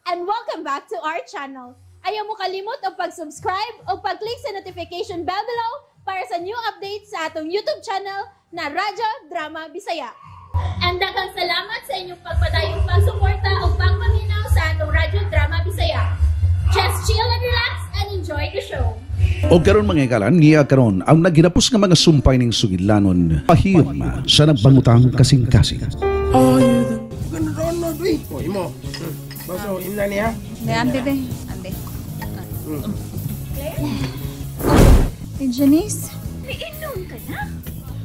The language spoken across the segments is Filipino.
and welcome back to our channel. Ayaw mo kalimot o pag-subscribe o pag-click sa notification bell below para sa new updates sa atong YouTube channel na Radyo Drama Bisaya. And daghang salamat sa inyong pagpadayong pagsuporta o pagpaminaw sa atong Radyo Drama Bisaya. Just chill and relax and enjoy the show. O karon mga ikalan, niya karon ang naghinapos nga mga sumpay ning sugidlanon pahiyom sa nagbangutang kasing-kasing. Ganda na, Dwi. O, imo. Baso, imna niya. Ande, be. Ande. Hey, Janice. Iinom ka na?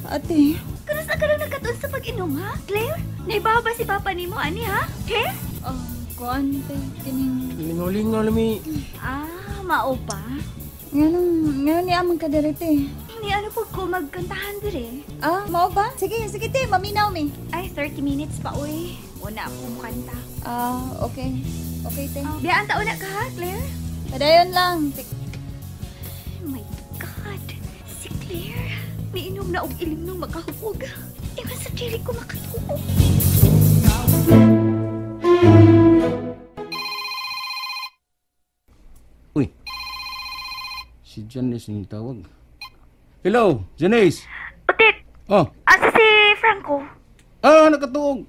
Ate. Kanas na ka lang nagkataon sa pag-inom, ha? Claire? Naibawa ba si Papa ni mo, ani, ha? Claire? Kuante. Kining... Lingaw-lingaw lami. Mao pa? Ngayon niya amang kadarite. Ni ano po ko magkantahan dire? Mao ba? Sige, te. Maminaw mi. Ay, 30 minutes pa, uy. Una akong kanta. Okay. Okay, te. Biyaan taon na ka, ha, Claire? Padayon lang. Oh my God. Si Claire. Miinom na og ilim nung makahupog. Iwan sa diri ko makatuog. Uy. Si Janice yung tawag. Hello, Janice. Utit, Oh. asa si Franco? Nakatuog.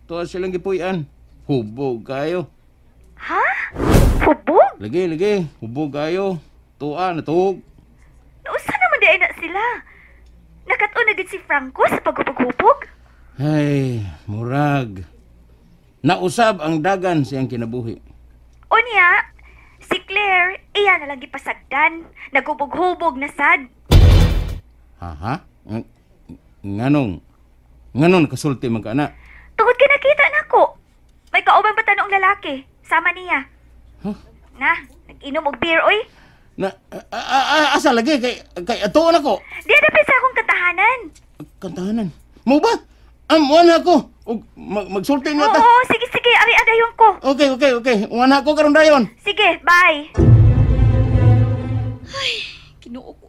Tuwa silang gipuyan. Hubog kayo. Ha? Hubog? Lagi. Hubog kayo. Tuwa, natuog. Nausa naman di ay na sila. Nakatuon na gid si Franco sa paghubog-hubog? Ay, murag. Nausab ang dagan siyang kinabuhi. O niya, si Claire, iya na lang gipasagdan. Nagubog-hubog na sad. Ha? Nganong kasulti man ka na? Tungod ka nakita na ko. May kauban pa tanong lalaki. Sama niya. Huh? Na, nag-inom og beer, oy. Asa lagi? Kay atuon ako. Di adapit sa akong katahanan. Kantahanan. Mo ba? Wala ko. Magsulti niyo ta. Oo, sige. Ari adayon ko. Okay. Wala ko karon dayon. Sige, bye. Kinuo ko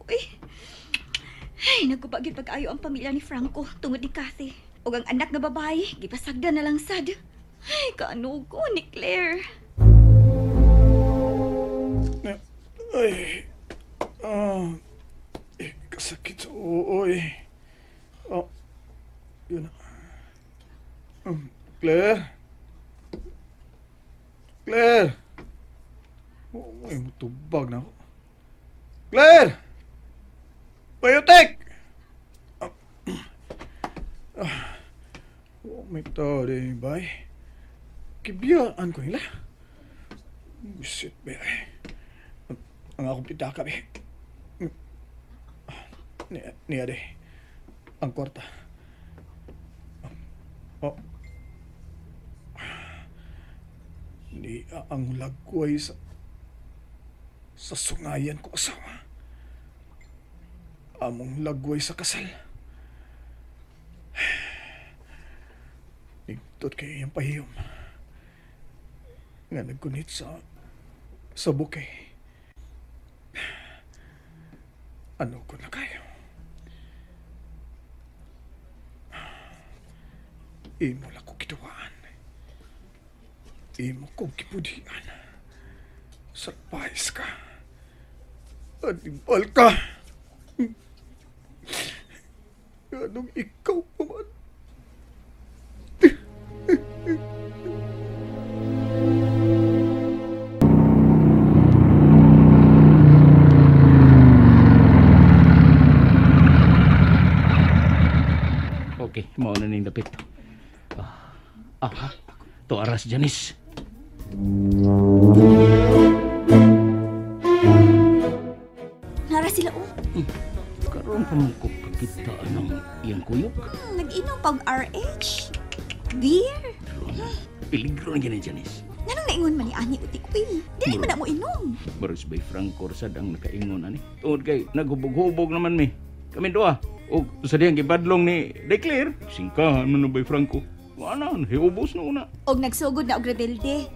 Ay, nagkubagid pag-ayo ang pamilya ni Franco tungod ni Cathy. O ang anak nga babae, gipasagdan na lang sad. Ay, kaano ko ni Claire. Ay, kasakit sa uo yun na. Claire? Ay, matubag na ako. Claire! Bayotek! May tao din, bay. Kibiyaan ko nila. Busit, bay. Ang akong pitaka, bay. Niya, day. Ang kwarta. Ni ang lagway sa sungayan ko asawa. Among lagway sa kasal. Nigtot kayo yung pahiyom. Nga nagkunit sa bukay. Ano ko na kayo? Imo lang ko kiduaan. Imo kong kipudian. Surprise ka. Anibal ka. Anong ikaw pa man? Okay, mao na ning dapit. To aras Janice. Nara sila Karon pa mo ko pagkita ng iyang kuyok. Nag-inom pag RH. Beer. Peligro na ganyan, Janice. Nanong naingon man ni Ani utik Dili man na mo inom. Baros bay Franco sad ang nakaingon ani. Tuod kay naghubog-hubog naman mi. Kami doa. O sa diyang gibadlong ni Declare. Singkahan mo na bay Franco. Wala, hiubos na una. Og nagsugod na og rebelde.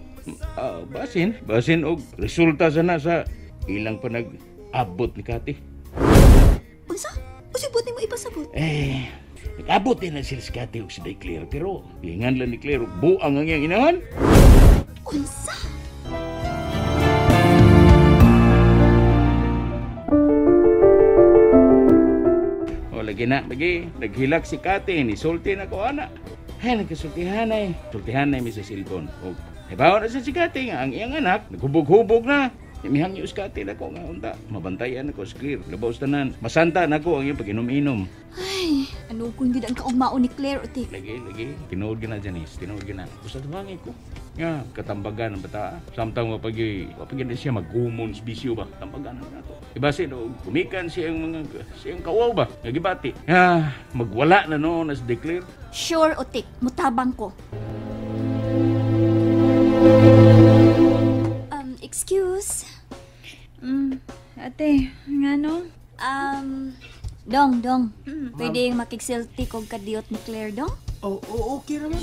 Basin og resulta sana sa ilang pa nag-abot ni Cathy. Unsa? Usibot ni mo ipasabot. Nag-abot din na sila si Cathy o si Declare. Pero, lingan lang ni Claire, buang ang iyang inahan. Unsa? lagi na, naghilak si Kati, ni sulti na ko, ana. Ay, nagkasultihanay. Sultihanay mi sa cellphone. O, ibawa na sa si Kati nga, ang iyang anak, naghubog-hubog na. Imihang yung Kati na ko nga, unta. Mabantayan ako, clear. Labaw tanan. Masanta na ko ang iyong pag-inom-inom. Ay, ano kung hindi ang kaugmao ni Claire, utik. Lagi. Tinuod ka na, Janice. Tinuod ka na. Gusto tumangi ko. Nga, katambagan ng bata. Samtang mapagi na siya mag-humon, bisyo ba? Tambagan na to. Ibase, no, kumikan siyang kawaw ba? Nagibati. Magwala na no, nas declare. Sure, utik. Mutabang ko. Excuse? Ate, nga no? Dong. Pwede makigsilti kog kadiyot ni Claire, dong? Okay naman.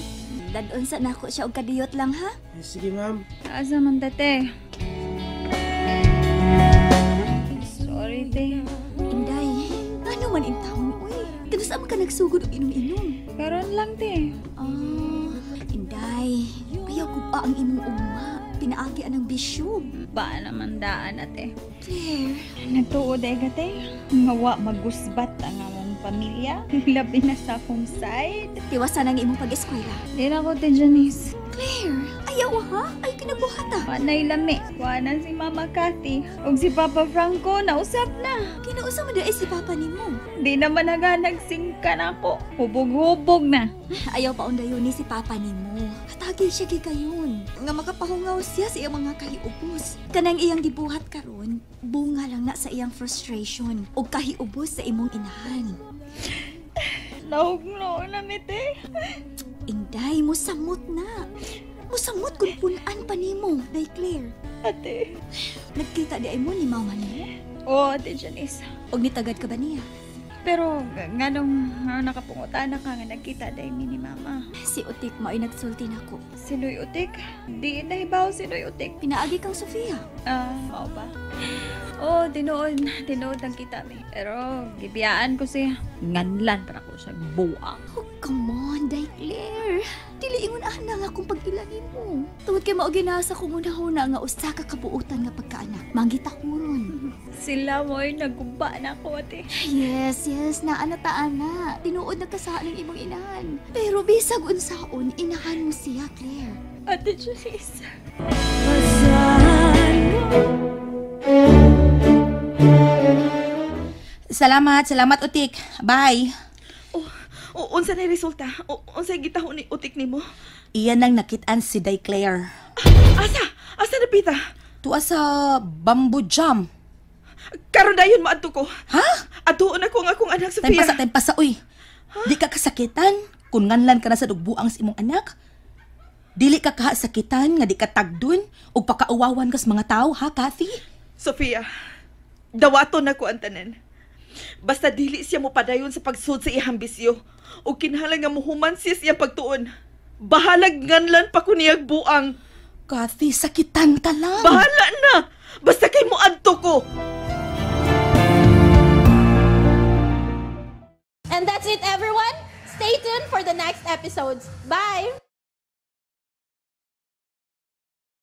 Dadon sa nako siya og kadiyot lang, ha? Sige, ma'am. Asa man tate? Sorry, te. Inday, ano man in taon, uy? Kanus ka nagsugod og inom-inom? Karon lang, te. Inday, ayaw ko pa ang imong uma. Pinaagi anang bisyo. Ba naman daan, ate. Claire, Nagtuod ay te. Nga wa magusbat ang among pamilya. Labi na sa akong side. tiwasan ang imong pag-eskwela. Di na ko, te Janice. Claire, ayaw ha? Ay kinabuhata. Panay lami. Kuhanan si Mama Cathy. Og si Papa Franco, nausap na. Kinausap mo dahil si Papa nimo. Di naman nagsingkan ako. Hubog-hubog na. Ayaw pa undayon ni si Papa nimo. Hatagi siya kayon. Nga makapahungaw siya sa iyang mga kahiubos. Kanang iyang gibuhat karon, bunga lang na sa iyang frustration o kahiubos sa imong inahan. Naugno na mi, te. Inday, musamot na. Musamot kung punan pa nimo, Day Claire. Ate. Nagkita di ay mo ni mama nimo? Oo, Ate Janice. Og nitagad ka ba niya? Pero nga nung nakapungutan na ka nga nagkita dahil ni Mama. Si Utik mo ay nagsulti nako. Si Loy Utik? Di nahibaw si Loy Utik. Pinaagi kang Sofia. Mao ba? Oo, tinuod ang kita mi. Pero gibiyaan ko siya. Nganlan para ko siya buang. Oh, come on, Day Claire. Dili ingon ana nga akong pag-ilanin mo. Tungod kay mao ginasa ko muna nga usa ka kabuutan nga pagkaanak. Mangitahuron. Sila mo ay nagkumba na ako, ate. Yes, naana ta ana. Tinuod na kasaan ng imong inahan. Pero bisag unsaon, inahan mo siya, Claire. Ate Janice. Salamat Utik. Bye. Unsa na resulta? Unsa gitahon ni Utik nimo? Iyan ang nakitaan si Day Claire. Asa napita? Tuwa sa bamboo jam. Karon dayon maadto ko. Ha? Atuon ako ang akong anak Sofia. Time pasa, uy. Di ka kasakitan kung nganlan ka na sa dugbuang sa imong anak. Dili ka kasakitan nga di ka tagdun o pakauwawan ka sa mga tao, ha, Cathy? Sofia, dawaton ako ang tanan. Basta dili siya mo padayon sa pagsud sa iyang bisyo o kinahanglan nga muhuman siya sa iyang pagtuon. Bahalag nganlan pa ko niyag buang. Cathy, sakitan ka lang. Bahala na! Basta kay mo adto ko! And that's it, everyone. Stay tuned for the next episodes. Bye!